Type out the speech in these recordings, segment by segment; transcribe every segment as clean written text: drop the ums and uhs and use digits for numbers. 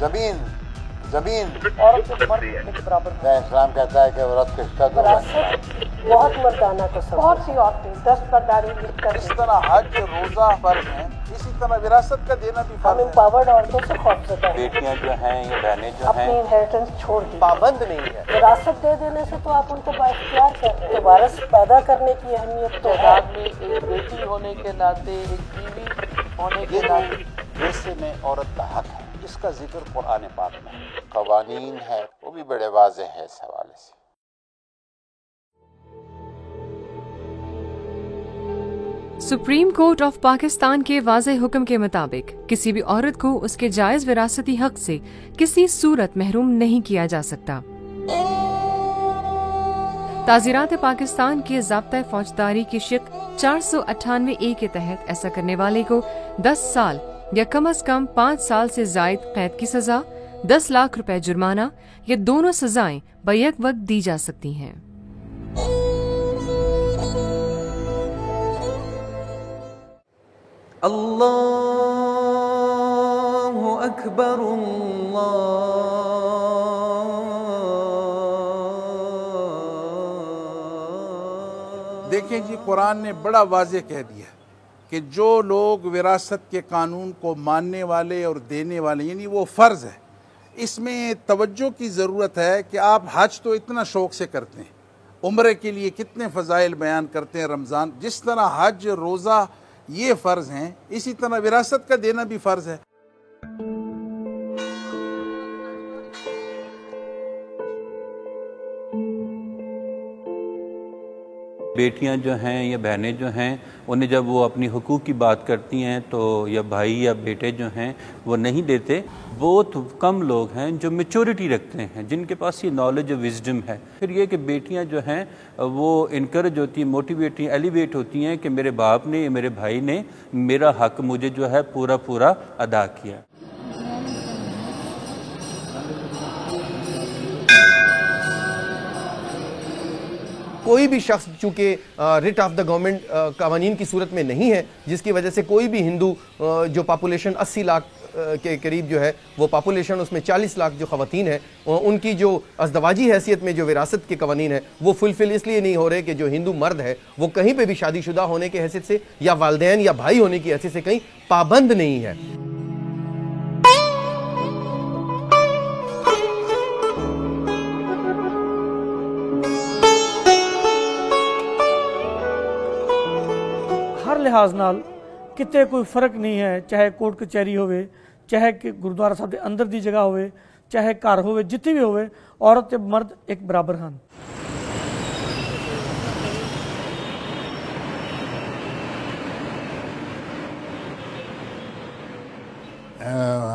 زمین عورت کے مرد کے برابر جہاں اسلام کہتا ہے کہ عورت کو حصہ دو، بہت مردانہ تصور. بہت سی عورتیں دستبرداری لکھ کر اس طرح حج روزہ فرض ہیں، اسی طرح وراثت کا دینا بھی ہم فرض ہے. امپاورڈ عورتوں سے خوفزدہ ہیں. بیٹیاں جو ہیں یا بہنیں جو اپنی ہیں انہیریٹنس چھوڑ دی. پابند نہیں ہے. وراثت دے دینے سے تو آپ ان کو بااختیار کر رہے ہیں. تو وارث پیدا کرنے کی اہمیت تو ہے. تعداد میں ایک بیٹی ہونے کے ناطے، ایک بیوی ہونے کے یہ ناطے ورثے میں عورت کا حق ہے، اس کا ذکر قرآن پاک میں ہے. قوانین ہے وہ بھی بڑے واضح ہے اس حوالے سے. سپریم کورٹ آف پاکستان کے واضح حکم کے مطابق کسی بھی عورت کو اس کے جائز وراثتی حق سے کسی صورت محروم نہیں کیا جا سکتا. تعزیرات پاکستان کے ضابطۂ فوجداری کی شق 498A کے تحت ایسا کرنے والے کو 10 سال یا کم از کم 5 سال سے زائد قید کی سزا، 10 لاکھ روپے جرمانہ یا دونوں سزائیں بیک وقت دی جا سکتی ہیں. اللہ اکبر اللہ. دیکھیں جی، قرآن نے بڑا واضح کہہ دیا کہ جو لوگ وراثت کے قانون کو ماننے والے اور دینے والے، یعنی وہ فرض ہے. اس میں توجہ کی ضرورت ہے کہ آپ حج تو اتنا شوق سے کرتے ہیں، عمرے کے لیے کتنے فضائل بیان کرتے ہیں. رمضان جس طرح حج روزہ یہ فرض ہیں، اسی طرح وراثت کا دینا بھی فرض ہے. بیٹیاں جو ہیں یا بہنیں جو ہیں، انہیں جب وہ اپنی حقوق کی بات کرتی ہیں تو یا بھائی یا بیٹے جو ہیں وہ نہیں دیتے. بہت کم لوگ ہیں جو میچورٹی رکھتے ہیں، جن کے پاس یہ نالج اور وزڈم ہے. پھر یہ کہ بیٹیاں جو ہیں وہ انکریج ہوتی ہیں، موٹیویٹ ہیں، ایلیویٹ ہوتی ہیں کہ میرے باپ نے یا میرے بھائی نے میرا حق مجھے جو ہے پورا ادا کیا. کوئی بھی شخص چونکہ ریٹ آف دا گورنمنٹ قوانین کی صورت میں نہیں ہے، جس کی وجہ سے کوئی بھی ہندو جو پاپولیشن 80 لاکھ کے قریب جو ہے وہ پاپولیشن، اس میں 40 لاکھ جو خواتین ہیں، ان کی جو ازدواجی حیثیت میں جو وراثت کے قوانین ہیں وہ فلفل اس لیے نہیں ہو رہے کہ جو ہندو مرد ہے وہ کہیں پہ بھی شادی شدہ ہونے کی حیثیت سے یا والدین یا بھائی ہونے کی حیثیت سے کہیں پابند نہیں ہے. ہر لحاظ نال کتے کوئی فرق نہیں ہے، چاہے کوٹ کچہری ہوئے، چاہے کہ گردوارا صاحب دے اندر دی جگہ ہوئے، چاہے گھر ہوئے، جتنی بھی ہوئے، عورت تے مرد ایک برابر ہیں.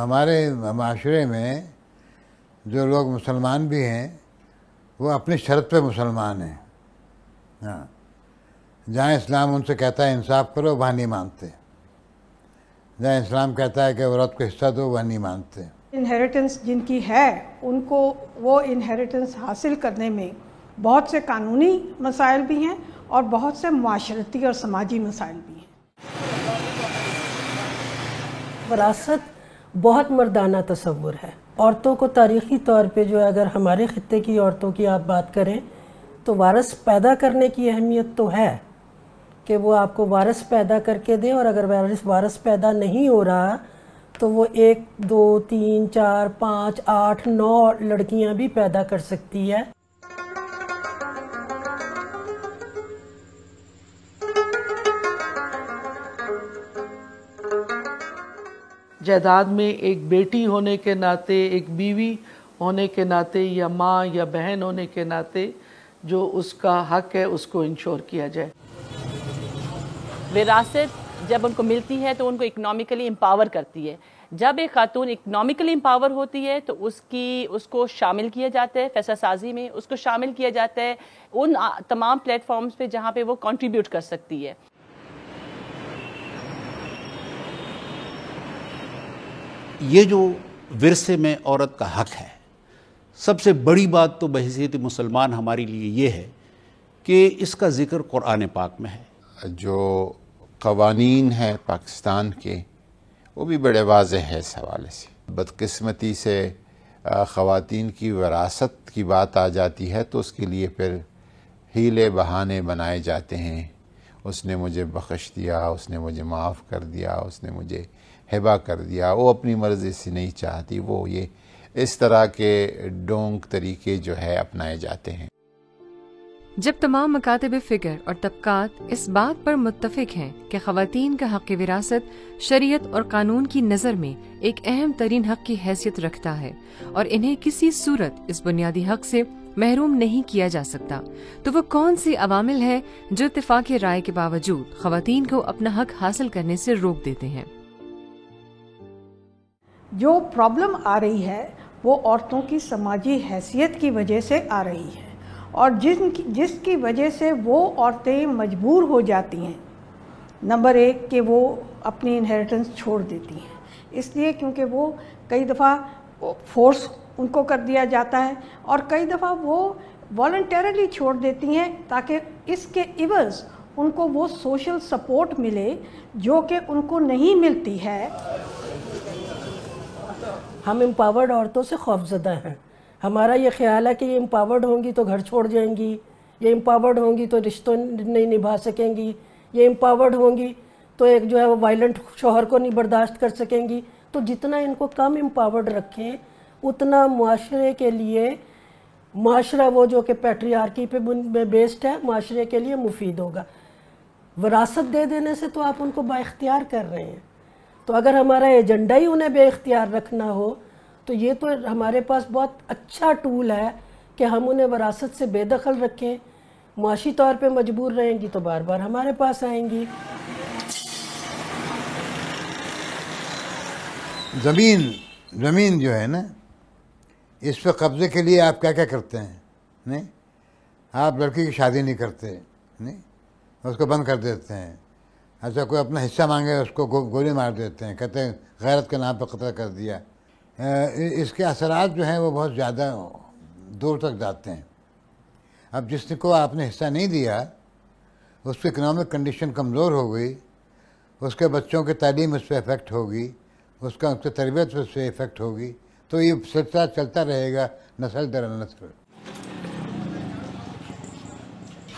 ہمارے معاشرے میں جو لوگ مسلمان بھی ہیں وہ اپنی شرط پہ مسلمان ہیں. ہاں، جہاں اسلام ان سے کہتا ہے انصاف کرو وہاں نہیں مانتے، جہاں اسلام کہتا ہے کہ عورت کو حصہ دو وہاں نہیں مانتے. انہیریٹنس جن کی ہے ان کو وہ انہیریٹنس حاصل کرنے میں بہت سے قانونی مسائل بھی ہیں اور بہت سے معاشرتی اور سماجی مسائل بھی ہیں. وراثت بہت مردانہ تصور ہے. عورتوں کو تاریخی طور پہ جو ہے، اگر ہمارے خطے کی عورتوں کی آپ بات کریں تو وارث پیدا کرنے کی اہمیت تو ہے کہ وہ آپ کو وارث پیدا کر کے دے، اور اگر وارث پیدا نہیں ہو رہا تو وہ 1 2 3 4 5 8 9 لڑکیاں بھی پیدا کر سکتی ہے. جائیداد میں ایک بیٹی ہونے کے ناطے، ایک بیوی ہونے کے ناطے، یا ماں یا بہن ہونے کے ناطے جو اس کا حق ہے اس کو انشور کیا جائے. وراثت جب ان کو ملتی ہے تو ان کو اکنامکلی امپاور کرتی ہے. جب ایک خاتون اکنامکلی امپاور ہوتی ہے تو اس کو شامل کیا جاتا ہے فیصلہ سازی میں، اس کو شامل کیا جاتا ہے ان تمام پلیٹ فارمز پہ جہاں پہ وہ کنٹریبیوٹ کر سکتی ہے. یہ جو ورثے میں عورت کا حق ہے، سب سے بڑی بات تو بحیثیت مسلمان ہمارے لیے یہ ہے کہ اس کا ذکر قرآن پاک میں ہے. جو قوانین ہیں پاکستان کے وہ بھی بڑے واضح ہے اس حوالے سے. بدقسمتی سے خواتین کی وراثت کی بات آ جاتی ہے تو اس کے لیے پھر ہیلے بہانے بنائے جاتے ہیں. اس نے مجھے بخش دیا، اس نے مجھے معاف کر دیا، اس نے مجھے ہبہ کر دیا، وہ اپنی مرضی سے نہیں چاہتی. وہ یہ اس طرح کے ڈونک طریقے جو ہے اپنائے جاتے ہیں. جب تمام مکاتب فکر اور طبقات اس بات پر متفق ہیں کہ خواتین کا حق وراثت شریعت اور قانون کی نظر میں ایک اہم ترین حق کی حیثیت رکھتا ہے اور انہیں کسی صورت اس بنیادی حق سے محروم نہیں کیا جا سکتا، تو وہ کون سی عوامل ہیں جو اتفاق رائے کے باوجود خواتین کو اپنا حق حاصل کرنے سے روک دیتے ہیں؟ جو پرابلم آ رہی ہے وہ عورتوں کی سماجی حیثیت کی وجہ سے آ رہی ہے، اور جس کی وجہ سے وہ عورتیں مجبور ہو جاتی ہیں. نمبر ایک کہ وہ اپنی انہیریٹنس چھوڑ دیتی ہیں، اس لیے کیونکہ وہ کئی دفعہ فورس ان کو کر دیا جاتا ہے، اور کئی دفعہ وہ والنٹیرلی چھوڑ دیتی ہیں تاکہ اس کے عوض ان کو وہ سوشل سپورٹ ملے جو کہ ان کو نہیں ملتی ہے. ہم امپاورڈ عورتوں سے خوفزدہ ہیں. ہمارا یہ خیال ہے کہ یہ امپاورڈ ہوں گی تو گھر چھوڑ جائیں گی، یہ امپاورڈ ہوں گی تو رشتوں نہیں نبھا سکیں گی، یہ امپاورڈ ہوں گی تو ایک جو ہے وہ وائلنٹ شوہر کو نہیں برداشت کر سکیں گی. تو جتنا ان کو کم امپاورڈ رکھیں اتنا معاشرے کے لیے، معاشرہ وہ جو کہ پیٹریارکی پہ بیسڈ ہے، معاشرے کے لیے مفید ہوگا. وراثت دے دینے سے تو آپ ان کو با اختیار کر رہے ہیں. تو اگر ہمارا ایجنڈا ہی انہیں بے اختیار رکھنا ہو تو یہ تو ہمارے پاس بہت اچھا ٹول ہے کہ ہم انہیں وراثت سے بے دخل رکھیں. معاشی طور پہ مجبور رہیں گی تو بار بار ہمارے پاس آئیں گی. زمین جو ہے نا، اس پہ قبضے کے لیے آپ کیا کیا کرتے ہیں؟ نہیں، آپ لڑکی کی شادی نہیں کرتے، نہیں، اس کو بند کر دیتے ہیں. اچھا کوئی اپنا حصہ مانگے اس کو گولی مار دیتے ہیں، کہتے ہیں غیرت کے نام پہ قتل کر دیا. اس کے اثرات جو ہیں وہ بہت زیادہ دور تک جاتے ہیں. اب جس کو آپ نے حصہ نہیں دیا اس کی اکنامک کنڈیشن کمزور ہو گئی، اس کے بچوں کی تعلیم اس پہ افیکٹ ہوگی، اس کی تربیت اس پہ افیکٹ ہوگی. تو یہ سلسلہ چلتا رہے گا نسل در نسل.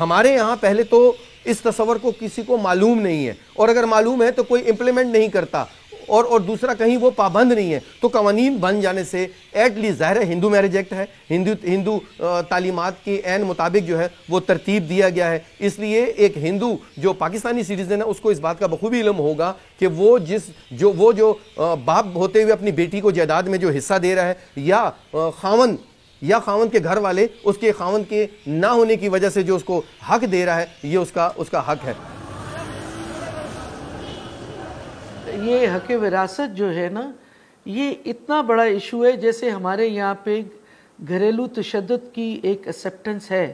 ہمارے یہاں پہلے تو اس تصور کو کسی کو معلوم نہیں ہے، اور اگر معلوم ہے تو کوئی امپلیمنٹ نہیں کرتا، اور دوسرا کہیں وہ پابند نہیں ہے. تو قوانین بن جانے سے ایٹ لیسٹ ظاہر ہے ہندو میرج ایکٹ ہے، ہندو تعلیمات کے عین مطابق جو ہے وہ ترتیب دیا گیا ہے. اس لیے ایک ہندو جو پاکستانی سٹیزن ہے اس کو اس بات کا بخوبی علم ہوگا کہ وہ جو باپ ہوتے ہوئے اپنی بیٹی کو جائیداد میں جو حصہ دے رہا ہے، یا خاوند کے گھر والے اس کے خاوند کے نہ ہونے کی وجہ سے جو اس کو حق دے رہا ہے، یہ اس کا حق ہے. یہ حق وراثت جو ہے نا، یہ اتنا بڑا ایشو ہے. جیسے ہمارے یہاں پہ گھریلو تشدد کی ایک ایکسیپٹنس ہے،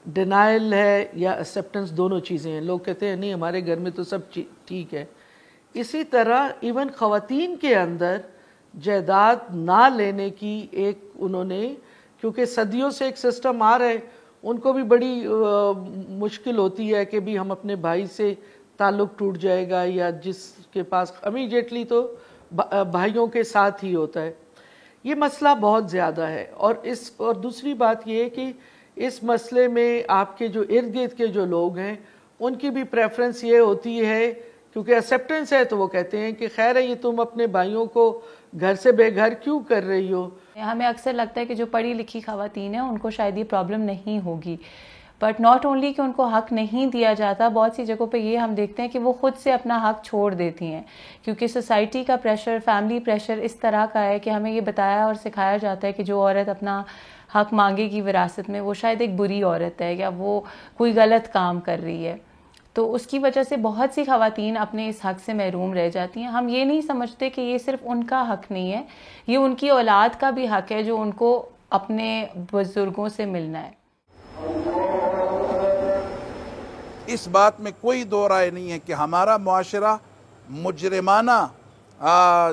ڈینائل ہے یا ایکسیپٹنس، دونوں چیزیں ہیں. لوگ کہتے ہیں نہیں ہمارے گھر میں تو سب ٹھیک ہے. اسی طرح ایون خواتین کے اندر جائیداد نہ لینے کی ایک انہوں نے، کیونکہ صدیوں سے ایک سسٹم آ رہا ہے، ان کو بھی بڑی مشکل ہوتی ہے کہ بھی ہم اپنے بھائی سے تعلق ٹوٹ جائے گا، یا جس کے پاس امیجیٹلی تو بھائیوں کے ساتھ ہی ہوتا ہے. یہ مسئلہ بہت زیادہ ہے. اور دوسری بات یہ ہے کہ اس مسئلے میں آپ کے جو ارد گرد کے جو لوگ ہیں ان کی بھی پریفرنس یہ ہوتی ہے، کیونکہ ایکسیپٹنس ہے تو وہ کہتے ہیں کہ خیر ہے یہ تم اپنے بھائیوں کو گھر سے بے گھر کیوں کر رہی ہو. ہمیں اکثر لگتا ہے کہ جو پڑھی لکھی خواتین ہیں ان کو شاید یہ پرابلم نہیں ہوگی، بٹ ناٹ اونلی کہ ان کو حق نہیں دیا جاتا، بہت سی جگہوں پہ یہ ہم دیکھتے ہیں کہ وہ خود سے اپنا حق چھوڑ دیتی ہیں، کیونکہ سوسائٹی کا پریشر، فیملی پریشر اس طرح کا ہے کہ ہمیں یہ بتایا اور سکھایا جاتا ہے کہ جو عورت اپنا حق مانگے گی وراثت میں وہ شاید ایک بری عورت ہے یا وہ کوئی غلط کام کر رہی ہے. تو اس کی وجہ سے بہت سی خواتین اپنے اس حق سے محروم رہ جاتی ہیں. ہم یہ نہیں سمجھتے کہ یہ صرف ان کا حق نہیں ہے، یہ ان کی اولاد کا بھی حق ہے جو ان کو اپنے بزرگوں سے ملنا ہے. اس بات میں کوئی دو رائے نہیں ہے کہ ہمارا معاشرہ مجرمانہ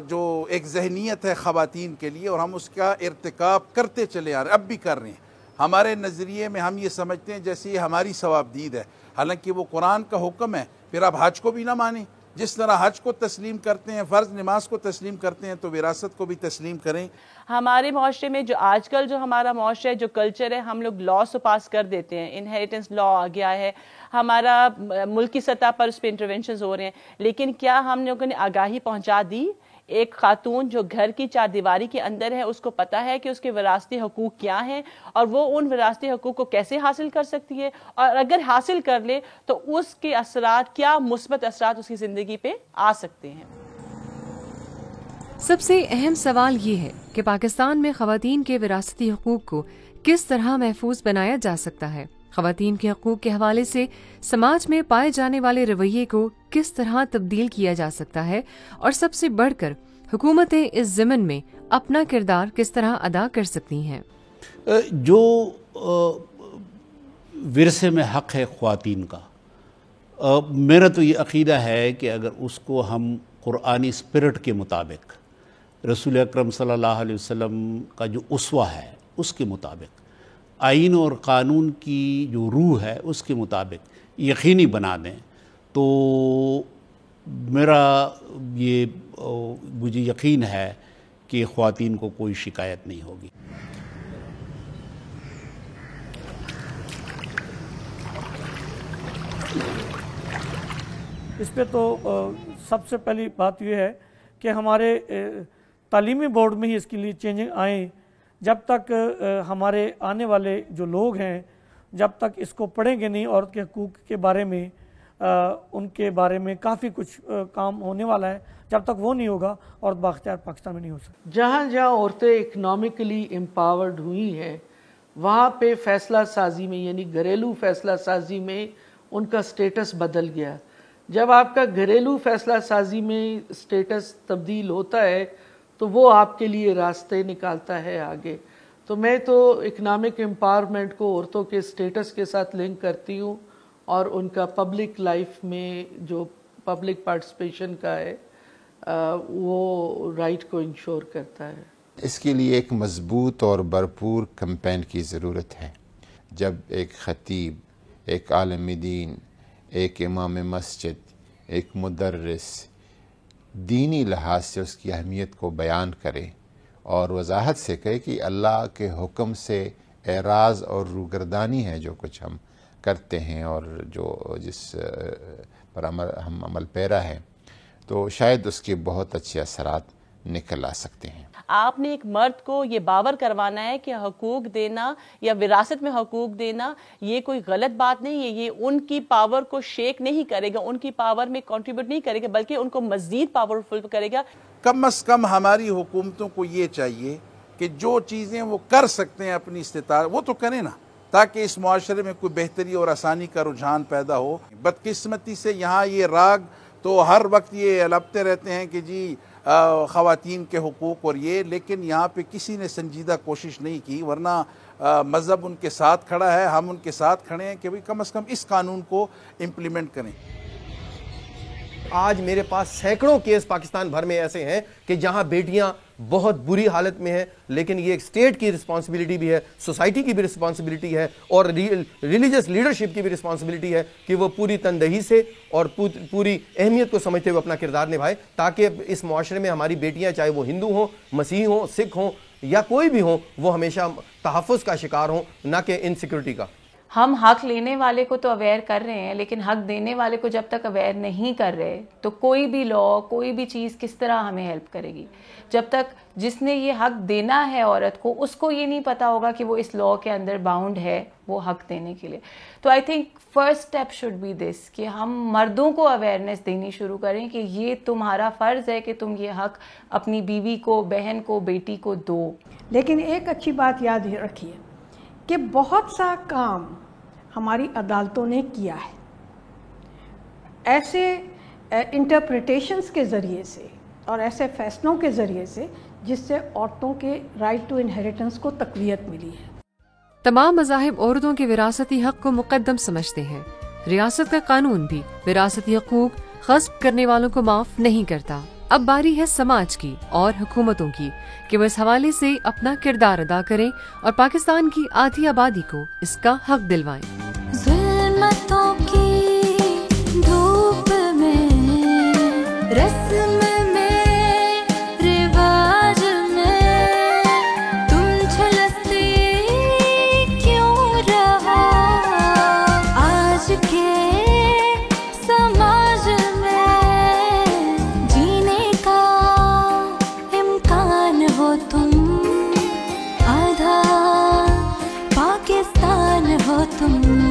جو ایک ذہنیت ہے خواتین کے لیے، اور ہم اس کا ارتکاب کرتے چلے آ رہے ہیں، اب بھی کر رہے ہیں. ہمارے نظریے میں ہم یہ سمجھتے ہیں جیسے یہ ہماری ثواب دید ہے، حالانکہ وہ قرآن کا حکم ہے. پھر آپ حج کو بھی نہ مانیں، جس طرح حج کو تسلیم کرتے ہیں، فرض نماز کو تسلیم کرتے ہیں، تو وراثت کو بھی تسلیم کریں۔ ہمارے معاشرے میں جو آج کل جو ہمارا معاشرہ ہے، جو کلچر ہے، ہم لوگ لاس تو پاس کر دیتے ہیں، انہیریٹنس لا آ گیا ہے، ہمارا ملکی سطح پر اس پہ انٹرونشنز ہو رہے ہیں، لیکن کیا ہم لوگوں نے آگاہی پہنچا دی؟ ایک خاتون جو گھر کی چار دیواری کے اندر ہے، اس کو پتہ ہے کہ اس کے وراثتی حقوق کیا ہیں اور وہ ان وراثتی حقوق کو کیسے حاصل کر سکتی ہے، اور اگر حاصل کر لے تو اس کے اثرات کیا مثبت اثرات اس کی زندگی پہ آ سکتے ہیں۔ سب سے اہم سوال یہ ہے کہ پاکستان میں خواتین کے وراثتی حقوق کو کس طرح محفوظ بنایا جا سکتا ہے، خواتین کے حقوق کے حوالے سے سماج میں پائے جانے والے رویے کو کس طرح تبدیل کیا جا سکتا ہے، اور سب سے بڑھ کر حکومتیں اس ضمن میں اپنا کردار کس طرح ادا کر سکتی ہیں۔ جو ورثے میں حق ہے خواتین کا، میرا تو یہ عقیدہ ہے کہ اگر اس کو ہم قرآنی اسپرٹ کے مطابق، رسول اکرم صلی اللہ علیہ وسلم کا جو اسوہ ہے اس کے مطابق، آئین اور قانون کی جو روح ہے اس کے مطابق یقینی بنا دیں، تو میرا یہ مجھے یقین ہے کہ خواتین کو کوئی شکایت نہیں ہوگی۔ اس پہ تو سب سے پہلی بات یہ ہے کہ ہمارے تعلیمی بورڈ میں ہی اس کے لیے چینجنگ آئیں۔ جب تک ہمارے آنے والے جو لوگ ہیں جب تک اس کو پڑھیں گے نہیں، عورت کے حقوق کے بارے میں، ان کے بارے میں کافی کچھ کام ہونے والا ہے، جب تک وہ نہیں ہوگا عورت بااختیار پاکستان میں نہیں ہو سکتی۔ جہاں جہاں عورتیں اکنامکلی امپاورڈ ہوئی ہیں وہاں پہ فیصلہ سازی میں، یعنی گھریلو فیصلہ سازی میں ان کا سٹیٹس بدل گیا۔ جب آپ کا گھریلو فیصلہ سازی میں سٹیٹس تبدیل ہوتا ہے تو وہ آپ کے لیے راستے نکالتا ہے آگے۔ تو میں تو اکنامک امپاورمنٹ کو عورتوں کے سٹیٹس کے ساتھ لنک کرتی ہوں، اور ان کا پبلک لائف میں جو پبلک پارٹیسپیشن کا ہے وہ رائٹ کو انشور کرتا ہے۔ اس کے لیے ایک مضبوط اور بھرپور کمپین کی ضرورت ہے۔ جب ایک خطیب، ایک عالم دین، ایک امام مسجد، ایک مدرس دینی لحاظ سے اس کی اہمیت کو بیان کرے اور وضاحت سے کہے کہ اللہ کے حکم سے اعراض اور روگردانی ہے جو کچھ ہم کرتے ہیں اور جس پر ہم عمل پیرا ہیں، تو شاید اس کے بہت اچھے اثرات نکل آ سکتے ہیں۔ آپ نے ایک مرد کو یہ باور کروانا ہے کہ حقوق دینا یا وراثت میں حقوق دینا یہ کوئی غلط بات نہیں ہے، یہ ان کی پاور کو شیک نہیں کرے گا، ان کی پاور میں کنٹریبیوٹ نہیں کرے گا، بلکہ ان کو مزید پاورفل کرے گا۔ کم از کم ہماری حکومتوں کو یہ چاہیے کہ جو چیزیں وہ کر سکتے ہیں اپنی استطاعت وہ تو کریں نا، تاکہ اس معاشرے میں کوئی بہتری اور آسانی کا رجحان پیدا ہو۔ بدقسمتی سے یہاں یہ راگ تو ہر وقت یہ الپتے رہتے ہیں کہ جی خواتین کے حقوق اور یہ، لیکن یہاں پہ کسی نے سنجیدہ کوشش نہیں کی، ورنہ مذہب ان کے ساتھ کھڑا ہے، ہم ان کے ساتھ کھڑے ہیں کہ کم از کم اس قانون کو امپلیمنٹ کریں۔ آج میرے پاس سینکڑوں کیس پاکستان بھر میں ایسے ہیں کہ جہاں بیٹیاں بہت بری حالت میں ہیں، لیکن یہ ایک اسٹیٹ کی رسپانسبلٹی بھی ہے، سوسائٹی کی بھی رسپانسبلٹی ہے، اور ریلیجس لیڈرشپ کی بھی رسپانسبلٹی ہے کہ وہ پوری تندہی سے اور پوری اہمیت کو سمجھتے ہوئے اپنا کردار نبھائے، تاکہ اس معاشرے میں ہماری بیٹیاں، چاہے وہ ہندو ہوں، مسیحی ہوں، سکھ ہوں یا کوئی بھی ہوں، وہ ہمیشہ تحفظ کا شکار ہوں، نہ کہ انسیکیورٹی کا۔ ہم حق لینے والے کو تو اویئر کر رہے ہیں، لیکن حق دینے والے کو جب تک اویئر نہیں کر رہے تو کوئی بھی لا، کوئی بھی چیز کس طرح ہمیں ہیلپ کرے گی؟ جب تک جس نے یہ حق دینا ہے عورت کو، اس کو یہ نہیں پتا ہوگا کہ وہ اس لا کے اندر باؤنڈ ہے وہ حق دینے کے لیے۔ تو I think first step should be this کہ ہم مردوں کو اویئرنیس دینی شروع کریں کہ یہ تمہارا فرض ہے کہ تم یہ حق اپنی بیوی کو، بہن کو، بیٹی کو دو۔ لیکن ایک اچھی بات یاد رکھیے کہ بہت سا کام ہماری عدالتوں نے کیا ہے ایسے انٹرپریٹیشنز کے ذریعے سے اور ایسے فیصلوں کے ذریعے سے جس سے عورتوں کے رائٹ ٹو انہیریٹنس کو تقویت ملی ہے۔ تمام مذاہب عورتوں کے وراثتی حق کو مقدم سمجھتے ہیں۔ ریاست کا قانون بھی وراثتی حقوق غصب کرنے والوں کو معاف نہیں کرتا۔ اب باری ہے سماج کی اور حکومتوں کی کہ وہ اس حوالے سے اپنا کردار ادا کریں اور پاکستان کی آدھی آبادی کو اس کا حق دلوائیں۔ ظلمتوں کی دھوپ میں Allah